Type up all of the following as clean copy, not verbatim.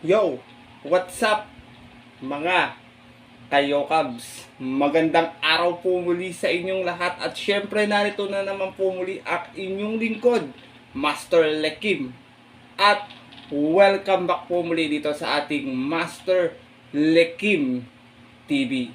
Yo, what's up mga Kayokabs? Magandang araw po muli sa inyong lahat at syempre narito na naman po muli ang inyong lingkod, Master Lekim. At welcome back po muli dito sa ating Master Lekim TV.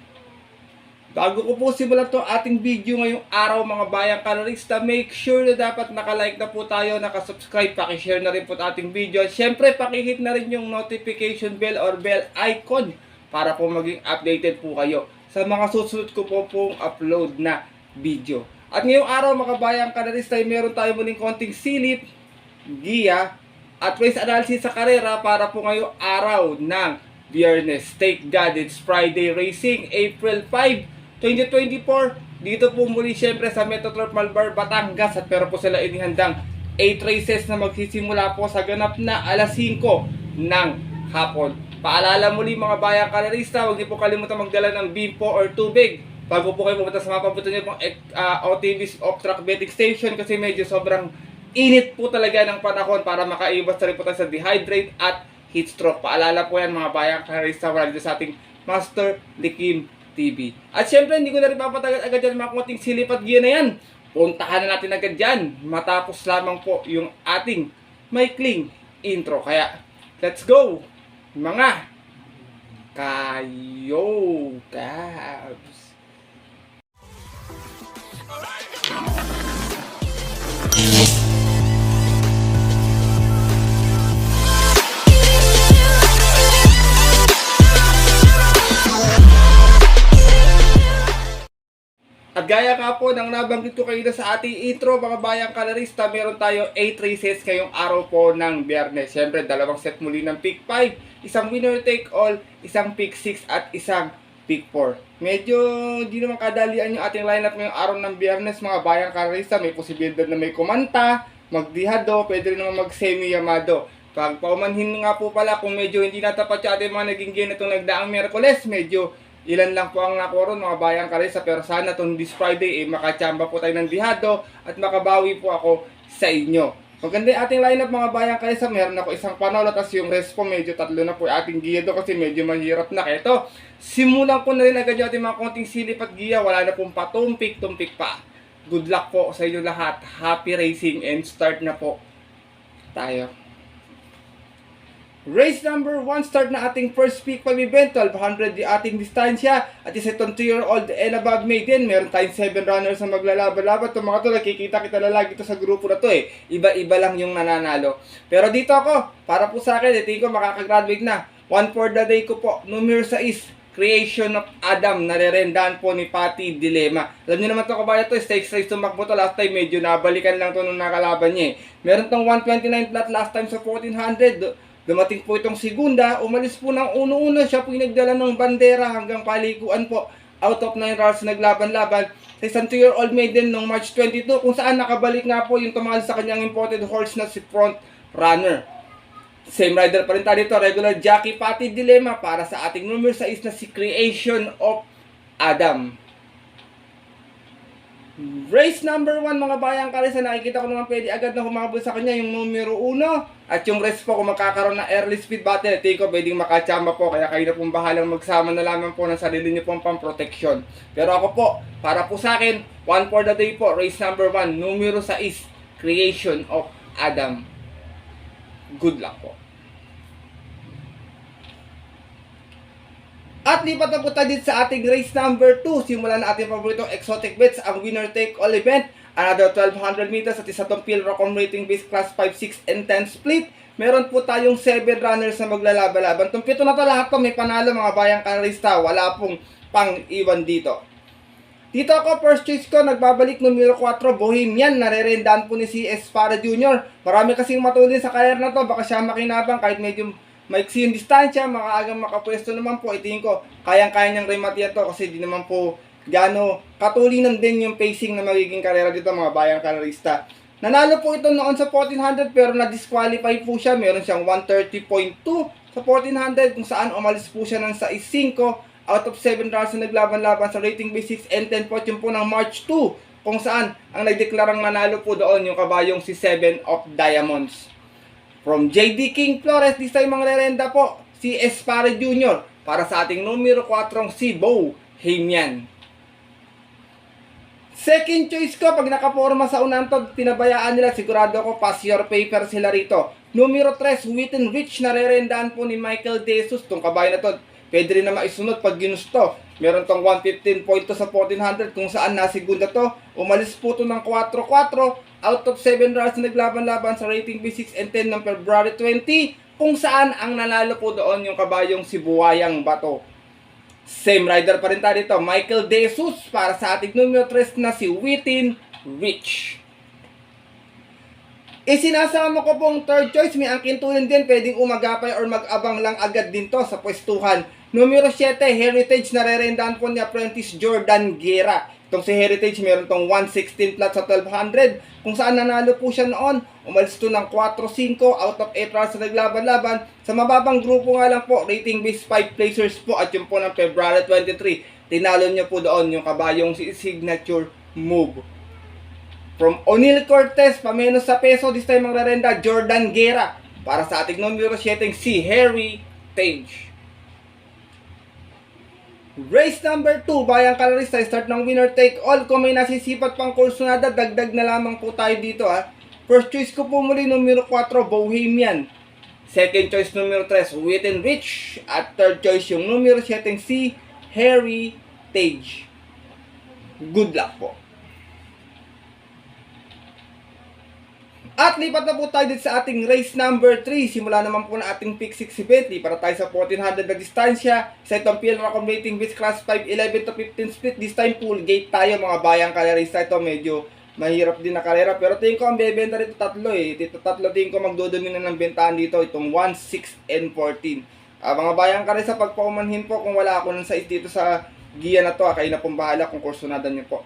Bago ko po simulan to ating video ngayong araw mga bayang kalorista, make sure na dapat nakalike na po tayo, nakasubscribe, pakishare na rin po ating video. At syempre, pakihit na rin yung notification bell or bell icon para po maging updated po kayo sa mga susunod ko po pong upload na video. At ngayong araw mga bayang kalorista, meron tayo muling konting silip, giya, at race analysis sa karera para po ngayong araw ng Biyernes. Take God, it's Friday Racing, April 5, 2024, dito po muli syempre sa Metroturf Malbar, Batangas at pero po sila inihandang 8 races na magsisimula po sa ganap na alas 5 ng hapon. Paalala muli mga bayang kalerista, huwag niyo po kalimutan magdala ng bimpo or tubig bago po kayo pumunta sa mga papunta niyo pong OTV's off-track betting station kasi medyo sobrang init po talaga ng panahon para makaiwas na rin po tayo sa dehydrate at heat stroke. Paalala po yan mga bayang kalerista, wala dito sa ating Master Lekim TV. At syempre, hindi ko na rin papatagal agad yan mga kunting silip at giya na yan. Puntahan na natin agad yan. Matapos lamang po yung ating maikling intro. Kaya, let's go! Mga Kayokabs! At gaya ka po ng nabanggit ko kayo sa ating intro mga bayang kalarista, meron tayo 8 races ngayong araw po ng Biyernes. Siyempre, dalawang set muli ng pick 5, isang winner take all, isang pick 6 at isang pick 4. Medyo di naman kadalian yung ating lineup ngayong araw ng Biyernes mga bayang kalarista. May posibilidad na may kumanta, magdihado, pwede rin naman mag-semi-yamado. Pag paumanhin nga po pala kung medyo hindi natapat yung ating mga naging game itong nagdaang Miyerkules, medyo ilan lang po ang nakuha mga bayang kalesa, pero sana itong this Friday makachamba po tayo ng dihado at makabawi po ako sa inyo. Maganda yung ating lineup mga bayang kalesa. Meron ako isang Panolo, tapos yung rest po medyo tatlo na po yung ating giya do kasi medyo mahirap na. Ito, simulan ko na rin agad yung ating mga konting silip at giya. Wala na pong patumpik-tumpik pa. Good luck po sa inyo lahat. Happy racing and start na po tayo. Race number 1, start na ating first pick pag event, 1200 yung ating distansya at isa itong 2-year-old and above maiden. Meron tayong 7 runners na maglalaban-laban. Itong mga to, nakikita kita na lagi ito sa grupo na to iba-iba lang yung nananalo. Pero dito ako, para po sa akin, ito ko makakagraduate na. 1 for the day ko po, numero 6, Creation of Adam, narerendahan po ni Patty Dilema. Alam niyo naman ito kabayan to, stakes race tumakbo to last time, medyo nabalikan lang to nung nakalaban niya Meron tong 129 flat last time sa 1400. Dumating po itong segunda, umalis po ng uno-uno, siya po yung nagdala ng bandera hanggang paliguan po. Out of 9 rounds naglaban-laban sa isang 2-year-old maiden noong March 22 kung saan nakabalik nga po yung tumagal sa kanyang imported horse na si Front Runner. Same rider pa rin tayo dito, regular jockey Patty Dilema para sa ating numero 6 na si Creation of Adam. Race number 1 mga bayang kalesa, nakikita ko naman pwede agad na humabol sa kanya yung numero 1 at yung rest po kung magkakaroon ng early speed battle, tingin ko pwedeng makachamba po, kaya kayo na pong bahalang magsama na lamang po ng sarili niyo pong pang-protection. Pero ako po, para po sa akin, 1 for the day po, race number 1, numero 6, Creation of Adam. Good luck po. At lipat na po tayo dito sa ating race number 2. Simulan na ating paboritong exotic bets, ang winner take all event. Another 1200 meters at isa itong Pilrocom rating base class 5, 6, and 10 split. Meron po tayong 7 runners na maglalaban-laban. Itong 7 na to lahat to may panalo mga bayang kalista. Wala pong pang-iwan dito. Dito ako, first choice ko, nagbabalik numero 4, Bohemian. Narerendaan po ni CS Para Jr. Marami kasing matulin sa career na to. Baka siya makinabang kahit medyo maiksi yung distansya, makaagang makapwesto naman po. Itingin ko, kayang-kaya niyang remate yan to kasi di naman po gano katulinan din yung pacing na magiging karera dito mga bayang karerista. Nanalo po ito noon sa 1400 pero na-disqualify po siya. Meron siyang 130.2 sa 1400 kung saan umalis po siya ng 6-5 out of 7 rounds na naglaban-laban sa rating base 6 and 10 po yung po ng March 2 kung saan ang nagdeklarang manalo po doon yung kabayong si 7 of Diamonds. From JD King Flores, this time mga lerenda po, si Espare Jr. para sa ating numero 4 si Bo Hamian. Second choice ko, pag nakaporma sa unang to, tinabayaan nila, sigurado ako pass your paper sila rito. Numero 3, Within Rich, narerendaan po ni Michael De Jesus. Itong kabayo na to, pwede rin na maisunod pag ginusto. Meron tong 115 point to sa 1400 kung saan nasigunda to. Umalis po to ng 4-4 out of 7 rounds na naglaban-laban sa rating B6 and 10 ng February 20 kung saan ang nanalo po doon yung kabayong si Buwayang Bato. Same rider pa rin tayo dito, Michael De Jesus para sa ating numero 3 na si Within Rich. Isinasama ko pong third choice, may angkin tulin din, pwedeng umagapay or mag-abang lang agad din to sa pwestuhan. Numero 7, Heritage, narerendaan po ni Apprentice Jordan Guerra. Itong si Heritage, meron tong 116 flat sa 1200, kung saan nanalo po siya noon. Umalis to ng 4-5 out of 8 rounds na naglaban-laban. Sa mababang grupo nga lang po, rating base 5 placers po at yung po ng February 23. Tinalo niya po doon yung kabayong signature move. From O'Neal Cortez, pamenos sa peso, this time ang rerenda, Jordan Guerra. Para sa ating numero 7, si Heritage. Race number 2, Bayang Kalarista, start ng winner take all. Kung may nasisipat pang kursunada, dagdag na lamang po tayo dito ha. First choice ko po muli, numero 4, Bohemian. Second choice, numero 3, Within Rich. At third choice, yung numero 7, si Heritage. Good luck po. At lipat na po tayo dito sa ating race number 3. Simula naman po na ating pick 6 si Bentley para tayo sa 1400 na distansya. Sa itong PL Rating Base Class 5, 11 to 15 split. This time full gate tayo mga bayang kalerista. Ito medyo mahirap din na kalera. Pero tingin ko ang bebenta dito tatlo eh. Dito tatlo tingin ko magdodomina ng bentahan dito. Itong 1, 6, and 14. Mga bayang kalerista, pagpaumanhin po kung wala ako ng size dito sa giya na to. Kayo na pong bahala kung kursunadan nyo po.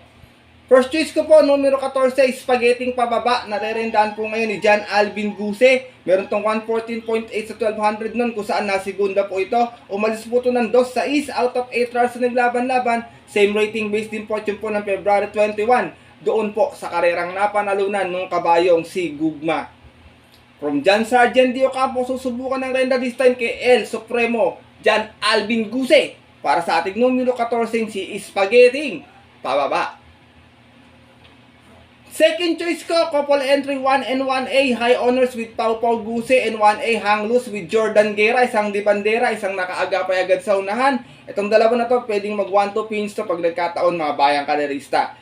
First choice ko po, numero 14, Spaghetti pababa. Narerendaan po ngayon ni John Alvin Guse. Meron tong 114.8 sa 1200 nun kung saan nasigunda po ito. Umalis po ito ng 2-6 out of 8 rounds na naglaban-laban. Same rating base din po yung po ng February 21. Doon po sa karerang napanalunan ng kabayong si Gugma. From John Sargent Dio Campo, susubukan ng renda this time kay El Supremo, John Alvin Guse. Para sa ating numero 14, si Spaghetti pababa. Second choice ko, couple entry 1 and 1A, High Honors with Pau Pau Guse and 1A Hang Loose with Jordan Guerra, isang di bandera, isang nakaagapay agad sa unahan. Itong dalawa na to, pwedeng mag 1-2 pins to pag nagkataon mga bayang kalerista.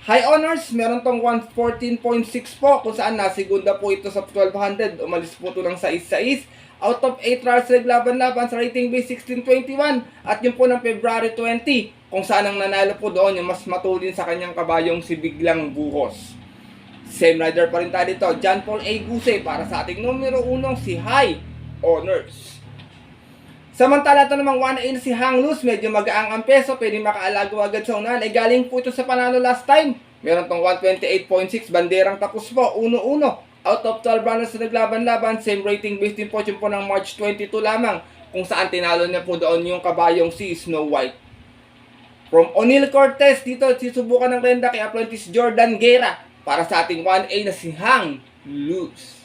High Honors, meron tong 114.6 po, kung saan nasigunda po ito sa 1200, umalis po ito ng 6-6. Out of 8 rounds naglaban-laban sa rating base 1621 at yung po ng February 20, kung saan ang nanalo po doon yung mas matulin sa kanyang kabayong si Biglang Buhos. Same rider pa rin tayo dito, John Paul A. Guse para sa ating numero 1 si High Honors. Samantala ito namang 1A na si Hang Loose, medyo magaang ang peso, pwede makaalago agad sa unahan. Ay galing po ito sa panalo last time. Meron tong 128.6, banderang tapos po, 1-1. Out of 12 runners na naglaban-laban, same rating based din po yung po ng March 22 lamang, kung saan tinalo niya po doon yung kabayong si Snow White. From O'Neal Cortez, dito sisubukan ng renda kay Apprentice Jordan Guerra para sa ating 1A na si Hang Loose.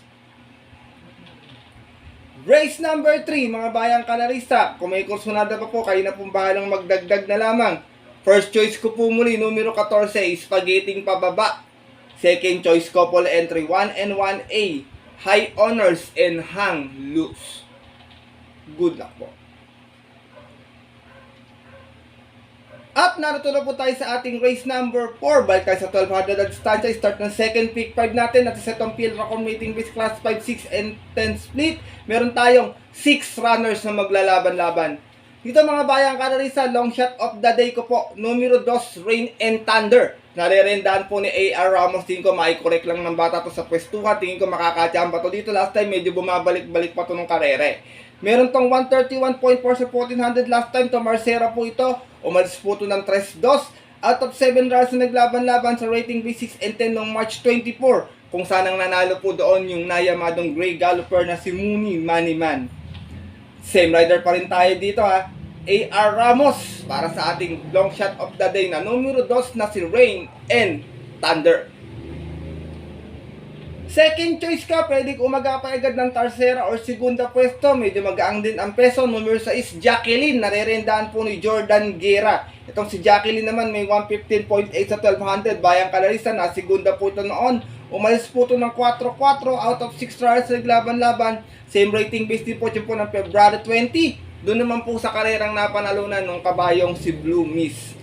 Race number 3, mga bayang kalarista. Kung may kursunada pa po, kayo na pong bahalang magdagdag na lamang. First choice ko po muli, numero 14, Spaghetti pababa. Second choice, couple entry 1 and 1A, High Honors and Hang Loose. Good luck po. At narito na po tayo sa ating race number 4. Balik tayo sa 1200 na distansya. Start ng second pick 5 natin. At sa itong field rating base class 5, 6, and 10 split. Meron tayong 6 runners na maglalaban-laban. Dito mga bayang kalarisa, long shot of the day ko po. Numero 2, Rain and Thunder. Narerendaan po ni A.R. Ramos. Tingin ko mai-correct lang ng bata to sa pwestuhan. Tingin ko makakachamba to dito. Last time medyo bumabalik-balik pa to ng karere. Meron tong 131.4 sa 1400 last time to Marcera po ito. Umalis po ito ng 3-2. Out of 7 rounds na naglaban-laban sa rating B6 and 10 noong March 24. Kung saan ang nanalo po doon yung nayamadong Grey Galloper na si Mooney Moneyman. Same rider pa rin tayo dito ha. A.R. Ramos para sa ating long shot of the day na numero 2 na si Rain and Thunder. Second choice ka, pwede umagapay agad ng tercera or segunda pwesto. Medyo magaang din ang peso. Numero 6, Jacqueline. Narerendaan po ni Jordan Guerra. Itong si Jacqueline naman may 115.8 sa 1200. Bayang Kalarista na segunda po ito noon. Umalis po ito ng 4-4 out of 6 trials sa naglaban-laban. Same rating base din po dyan po ng February 20. Doon naman po sa karerang napanalunan ng kabayong si Blue Miss.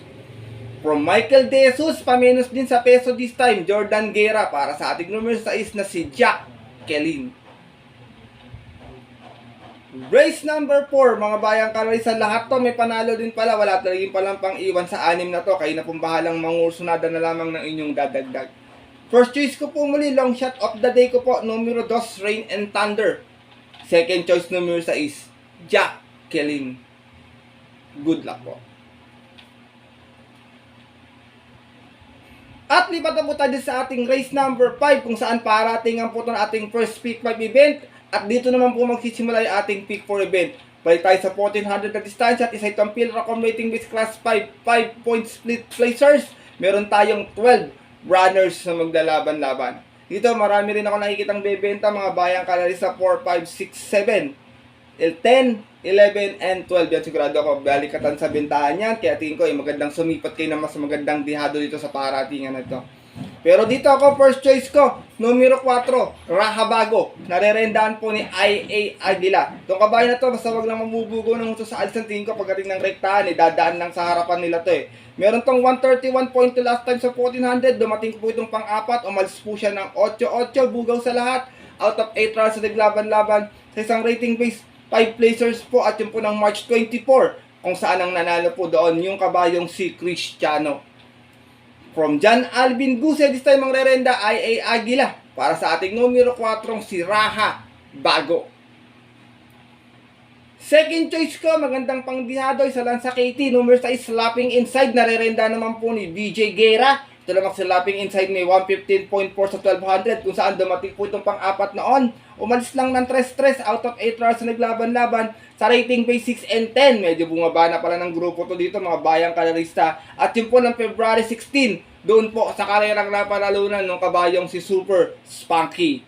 From Michael De Jesus, paminos din sa peso this time, Jordan Guerra para sa ating numero 6 na si Jacqueline. Race number 4, mga bayang Kalarista, lahat to may panalo din pala, wala talagang palang pang iwan sa 6 na to, kayo na pong bahalang mangursunada na lamang ng inyong dadagdag. First choice ko po muli, long shot of the day ko po, numero 2, Rain and Thunder. Second choice, numero 6, Jacqueline. Good luck po. At lipat na po tayo sa ating race number 5 kung saan paratingan po ito ng ating first pick 5 event. At dito naman po magsisimula yung ating pick 4 event. Balik tayo sa 1400 na distansya at isa itong Pilracom rating base class 5 5-point split placers. Meron tayong 12 runners na maglalaban-laban. Dito marami rin ako nakikitang bebenta mga bayang Kalarista 4, 5, 6, 7. 10, 11, and 12. Yan sigurado ako balikatan sa bentahan yan. Kaya tingin ko magandang sumipat kayo na mas magandang dihado dito sa paratingan na ito. Pero dito ako, first choice ko, numero 4, Rahabago. Narerendaan po ni IA Aguila. Itong kabayo na to, basta wag lang mabubugo ng husto sa alisan. Tingin ko pagdating ng rektahan, dadaan lang sa harapan nila to Meron tong 131.2 last time sa 1400. Dumating po itong pang-apat. Umalis po siya ng 8-8. Bugaw sa lahat. Out of 8 rounds sa naglaban-laban. Sa isang rating base 5 placers po at yung po ng March 24 kung saan ang nanalo po doon yung kabayong si Cristiano. From John Alvin Guse, this time ang rerenda IA Aguila para sa ating numero 4 si Raha Bago. Second choice ko, magandang pangdihado, isa lang sa KT, numero 6 Slapping Inside, narerenda naman po ni BJ Guerra. Ito naman si Slapping Inside may 115.4 sa 1200 kung saan dumating po itong pang-apat noon. Umalis lang ng 3-3 out of 8 rounds na naglaban-laban sa rating base 6 and 10. Medyo bumaba na pala ng grupo to dito mga bayang Kalarista. At yun po ng February 16, doon po sa karerang napanalunan ng kabayong si Super Spunky.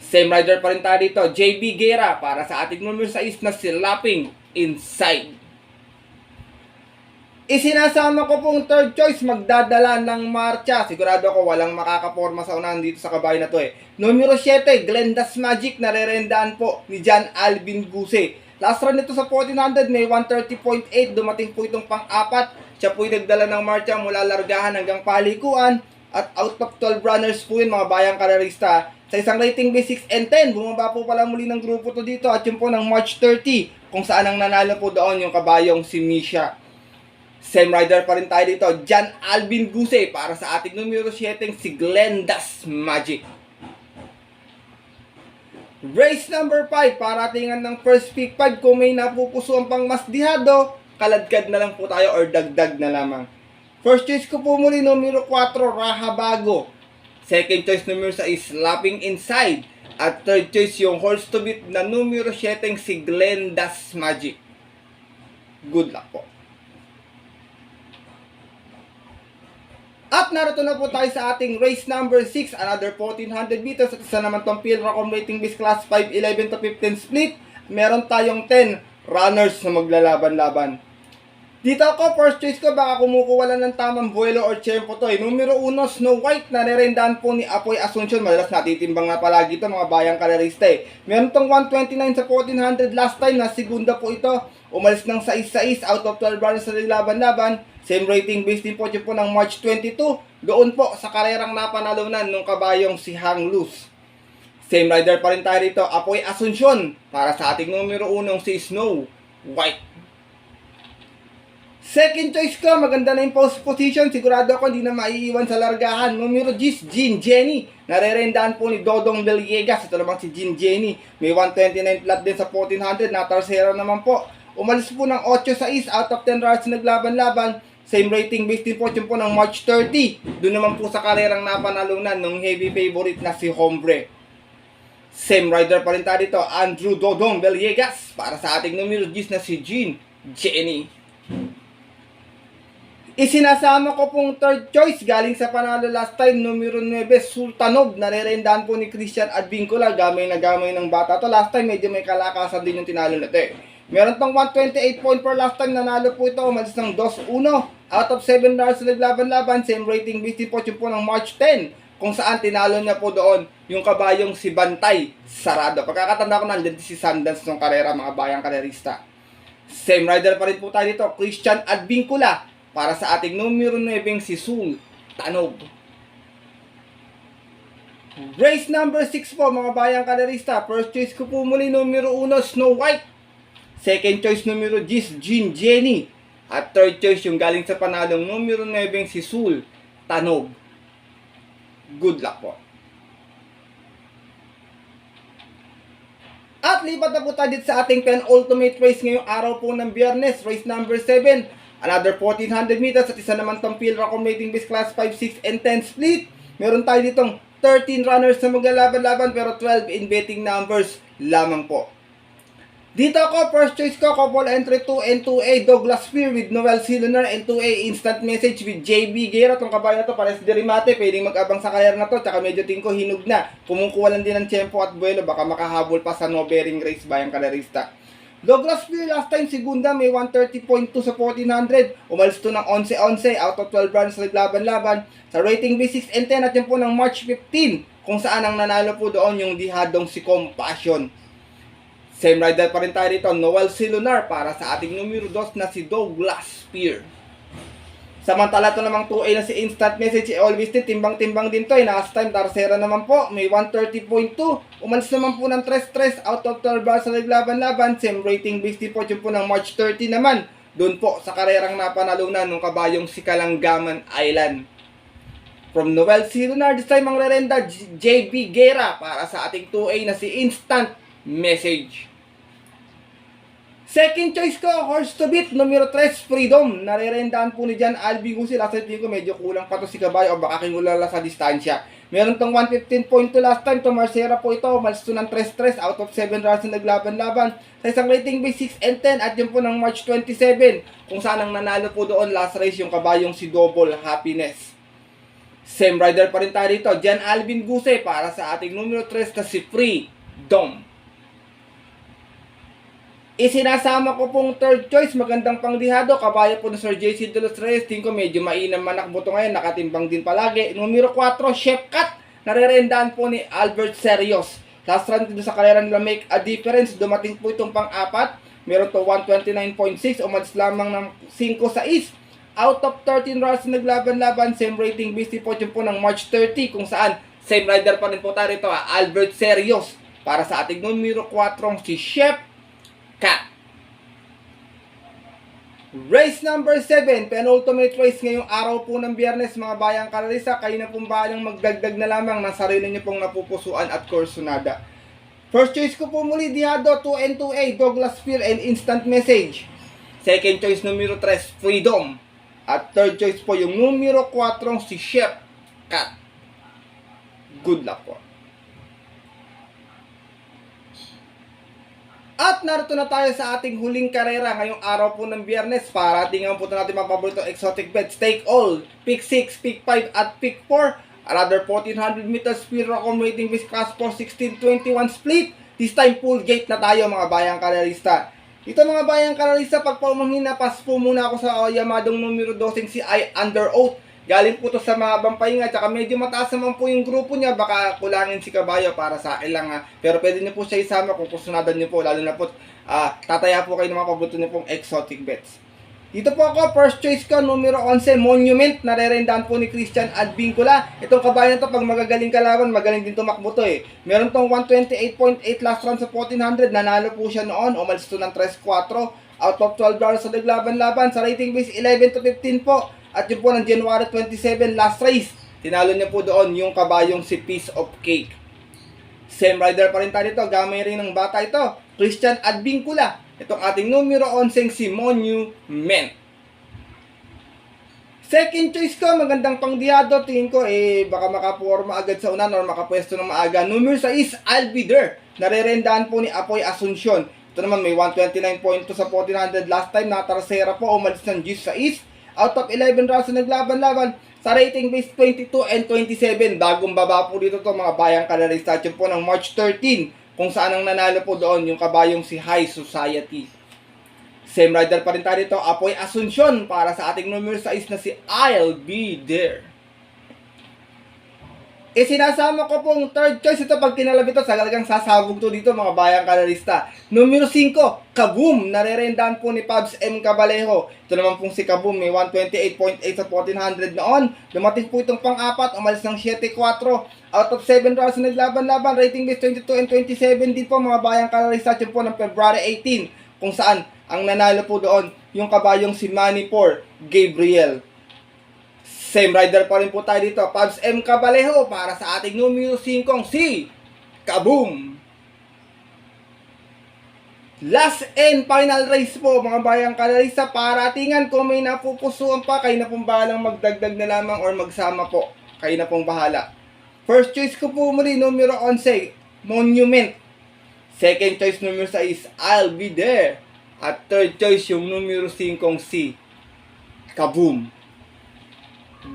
Same rider pa rin tayo dito, JB Guerra para sa ating numero 6 na si Slapping Inside. Isinasama ko pong third choice, magdadala ng marcha. Sigurado ako walang makakaporma sa unahan dito sa kabayo na to Numero 7, Glenda's Magic, narerendaan po ni John Alvin Guse. Last run nito sa 1400, may 130.8. Dumating po itong pang-apat. Siya po nagdala ng marcha mula largahan hanggang palikuan. At out of 12 runners po yun, mga bayang Kalarista. Sa isang rating base 6 and 10, bumaba po pala muli ng grupo to dito. At yun po ng March 30, kung saan ang nanalo po doon yung kabayong si Misha. Same rider pa rin tayo dito, John Alvin Guse para sa ating numero 7 si Glenda's Magic. Race number 5, paratingan ng first pick 5. Kung may napupusuan pang mas dihado, kaladkad na lang po tayo or dagdag na lamang. First choice ko po muli, numero 4, Rahabago. Second choice, numero 6, Slapping Inside. At third choice, yung horse to beat na numero 7 si Glenda's Magic. Good luck po. At narito na po tayo sa ating race number 6, another 1400 meters. At isa naman itong Pilracom rating base class 5, 11 to 15 split. Meron tayong 10 runners na maglalaban-laban. Dito ako, first choice ko, baka kumukuha lang ng tamang buwelo or tiyempo to Numero 1, Snow White, narerendaan po ni Apoy Asuncion. Madalas natitimbang na palagi ito, mga bayang Kalarista Meron tong 129 sa 1400 last time, na segunda po ito. Umalis ng 6-6 out of 12 runners sa laban-laban. Same rating base din po dyan po ng March 22. Doon po sa karerang napanalunan ng kabayong si Hang Luz. Same rider pa rin tayo dito, Apoy Asuncion, para sa ating numero 1 si Snow White. Second choice ko, maganda na yung post position. Sigurado ako hindi na maiiwan sa largahan. Numero 10, Jean Jenny. Narerendaan po ni Dodong Villegas. Ito naman si Jean Jenny. May 129 flat din sa 1400. Natarsera naman po. Umalis po ng 8-6 out of 10 rounds na naglaban-laban. Same rating based din po yun po ng March 30. Doon naman po sa karerang napanalunan ng heavy favorite na si Hombre. Same rider pa rin tayo dito, Andrew Dodong Villegas. Para sa ating numero 10 na si Jean Jenny. Isinasama ko pong third choice galing sa panalo last time, numero 9, Sultanov. Narerendahan po ni Christian Advincula. Gamay na gamay ng bata to. Last time medyo may kalakasan din yung tinalo na ito. Meron tong 128 point per last time. Nanalo po ito. Umalis ng 2-1. Out of 7 rounds na naglaban-laban. Same rating based po po ng March 10. Kung saan tinalo niya po doon yung kabayong si Bantay Sarado. Pagkakatanda ko nandun si Sundance ng karera, mga bayang karerista. Same rider pa rin po tayo dito, Christian Advincula. Para sa ating numero 9, si Sultanov. Race number 6 po, mga bayang kalerista. First choice ko po muli, numero 1, Snow White. Second choice, numero 10, Jean Jenny. At third choice, yung galing sa panalong numero 9, si Sultanov. Good luck po. At lipat na po tayo dito sa ating penultimate race ngayong araw po ng Biyernes. Race number 7. Another 1400 meters at isa naman tong field accommodating base class 5, 6, and 10 split. Meron tayo ditong 13 runners na maglalaban-laban pero 12 in betting numbers lamang po. Dito ako, first choice ko, couple entry 2 and 2A, Douglas Spear with Noel Silunar and 2A instant message with JB Guerra. Itong kabayo na to, pares di remate, pwedeng mag-abang sa kayer na to, tsaka medyo tingko hinog na. Kumukuha lang din ng tempo at buwelo, baka makahabol pa sa no bearing race bayang kalerista. Douglas Spear last time, segunda, may 130.2 sa 1400. Umalis to ng 11-11 out of 12 runs na naglaban-laban. Sa rating B6 and 10 at yun po ng March 15, kung saan ang nanalo po doon yung dihadong si Compassion. Same rider pa rin tayo dito, Noel Silunar para sa ating numero 2 na si Douglas Spear. Samantala ito namang 2A na si Instant Message, always din, timbang-timbang din to. Last time, Darcera naman po, may 130.2. Umalis naman po ng 3-3 out of 12 bars sa naglaban-laban. Same rating based po yun po ng March 30 naman. Doon po sa karerang napanalunan ng kabayong si Kalanggaman Island. From Noel Silunar, this time ang rerenda, JB Guerra para sa ating 2A na si Instant Message. Second choice ko, horse to beat, numero 3, Freedom. Narerendahan po ni Jan Albi Gusi. Last time ko medyo kulang pa to si Kabayo o baka kinulala sa distansya. Meron tong 115.2 last time to Marcera po ito. Malis to ng 3-3 out of 7 rounds na naglaban-laban. Sa isang rating base 6 and 10 at yun po ng March 27. Kung saan ang nanalo po doon last race yung kabayong si Double Happiness. Same rider pa rin tayo dito, Jan Alvin Guse para sa ating numero 3 na si Freedom. Isinasama ko pong third choice, magandang panglihado, kabayo po ng Sir JC De Los Reyes. Tingin ko medyo mainam manakbo to ngayon, nakatimbang din palagi. Numero 4, Chef Cat, narerendahan po ni Albert Serios. Last run dito sa karera nila Make a Difference, dumating po itong pang-apat. Meron to 129.6, umalis lamang ng 5-6. Out of 13 runs na naglaban-laban, same rating based po yun po ng March 30, kung saan same rider pa rin po tayo ito, Albert Serios. Para sa ating numero 4, si Chef Cat. Race number 7, penultimate race ngayong araw po ng Biyernes, mga bayang kalarisa. Kayo na pong bahalang magdagdag na lamang ng sarili nyo pong napupusuan at kursunada. First choice ko po muli, Diado, 2 and 2A, Douglas Spear and Instant Message. Second choice, numero 3, Freedom. At third choice po yung numero 4, si Chef Cat. Good luck po. At narito na tayo sa ating huling karera ngayong araw po ng Biyernes para tingnan po natin mga paboritong exotic bets. Take all, pick 6, pick 5 at pick 4. Another 1400 meters speed accommodating with class 4, 16-21 split. This time full gate na tayo mga bayang karerista. Ito mga bayang karerista, pag paumangin pass po muna ako sa yamadong numero 12 si I Under Oath. Galing po to sa mahabang pahinga, tsaka medyo mataas naman po yung grupo niya, baka kulangin si Kabayo para sa akin lang ha. Pero pwede niyo po siya isama kung kusunadan niyo po, lalo na po tataya po kayo ng mga paborito niyo pong exotic bets. Dito po ako, first choice ko, numero 11, Monument, narerendahan po ni Christian Advincula. Itong kabayo na to, pag magagaling kalaban, magaling din tumakbo to eh. Meron tong 128.8 last run sa 1400, nanalo po siya noon, umalis to ng 3-4, out of 12 rounds sa naglaban-laban, sa rating base 11-15 po. At yun po ng January 27 last race, tinalo niya po doon yung kabayong si Piece of Cake. Same rider pa rin tayo dito, gamay rin ng bata ito, Christian Advincula. Itong ating numero 11 si Monument. Second choice ko, magandang pangdiado, tingin ko baka makaporma agad sa unan or makapwesto ng maaga. Numero 6, Albider, narerendahan po ni Apoy Asuncion. Ito naman may 129.2 sa 1400 last time, natarasera po, umalis ng 16. out of 11 rounds na naglaban-laban sa rating base 22 and 27. Bagong baba po dito to mga bayang kalarista. Yun po ng March 13 kung saan ang nanalo po doon yung kabayong si High Society. Same rider pa rin tayo dito, Apoy Asuncion para sa ating numero 6 na si I'll Be There. Sinasama ko pong third choice ito pag kinalab ito, talagang sasabog to dito mga bayang kalarista. Numero 5, Kaboom, narerendahan po ni Pabs M. Cabalejo. Ito naman pong si Kaboom, may 128.8 sa 1400 noon. Dumating po itong pang-apat, umalis ng 7-4. Out of 7 rounds na naglaban-laban, rating base 22 and 27 din po mga bayang kalarista. Yun po ng February 18, kung saan ang nanalo po doon yung kabayong si Manipur Gabriel. Same rider pa rin po tayo dito, Pabs M. Cabalejo para sa ating numero 5 si Kaboom. Last and final race po mga bayang kalarista, para tingan kung may napupusuan pa, kayo na pong bahalang magdagdag na lamang or magsama po. Kayo na pong bahala. First choice ko po muli, numero 11, Monument. Second choice, numero 6, I'll Be There. At third choice, yung numero 5 si Kaboom.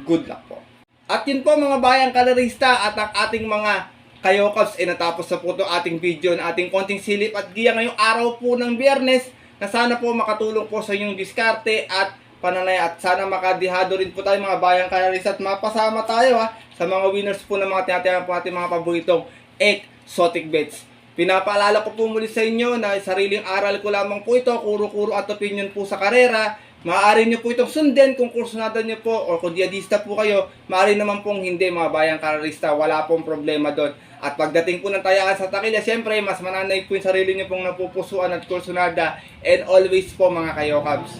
Good luck po. At yun po mga bayang kalarista at ang ating mga kayokabs, natapos na po itong ating video na ating konting silip at giya ngayong araw po ng Biyernes, na sana po makatulong po sa inyong diskarte at pananay at sana makadihado rin po tayo mga bayang kalarista at mapasama tayo sa mga winners po ng mga tinatayang po ating mga paboritong exotic bets. Pinapaalala ko po muli sa inyo na sariling aral ko lamang po ito, kuro-kuro at opinion po sa karera. Maaari nyo po itong sundin kung kursunada nyo po o kung diadista po kayo. Maaari naman pong hindi mga bayang kalarista, wala pong problema doon. At pagdating po ng tayaan sa takilya, siyempre mas mananay po yung sarili nyo pong napupusuan at kursunada. And always po mga kayokabs,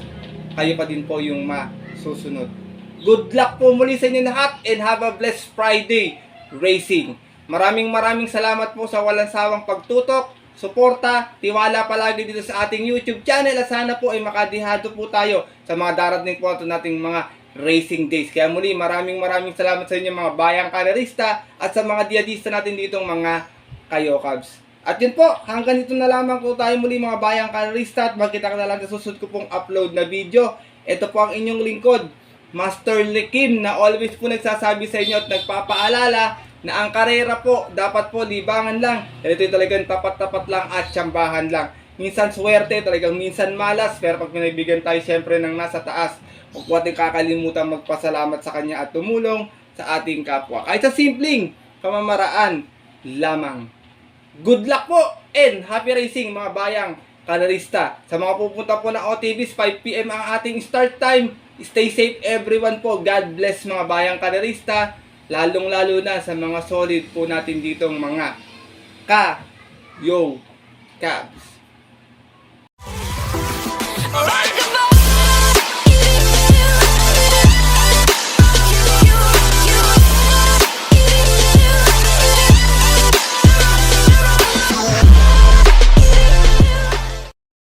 kayo pa din po yung masusunod. Good luck po muli sa inyo lahat and have a blessed Friday racing. Maraming salamat po sa walang sawang pagtutok, suporta, tiwala palagi dito sa ating YouTube channel at sana po ay makadihado po tayo sa mga darating po nating mga racing days. Kaya muli maraming salamat sa inyo mga bayang kalarista at sa mga diadista natin ditong mga kayokabs. At yun po, hanggang dito na lamang po tayo muli mga bayang kalarista at magkita ka na lang sa susunod ko pong upload na video. Ito po ang inyong lingkod, Master Likim, na always po nagsasabi sa inyo at nagpapaalala na ang karera po, dapat po libangan lang. Ito yung talagang tapat-tapat lang at tsambahan lang. Minsan swerte, talagang minsan malas, pero pag pinibigyan tayo siyempre ng nasa taas, huwag po ating kakalimutan magpasalamat sa kanya at tumulong sa ating kapwa. Kahit sa simpleng pamamaraan lamang. Good luck po and happy racing mga bayang kalarista. Sa mga pupunta po ng OTVs, 5 PM ang ating start time. Stay safe everyone po. God bless mga bayang kalarista. Lalong-lalo na sa mga solid po natin ditong mga ka-yo-cabs.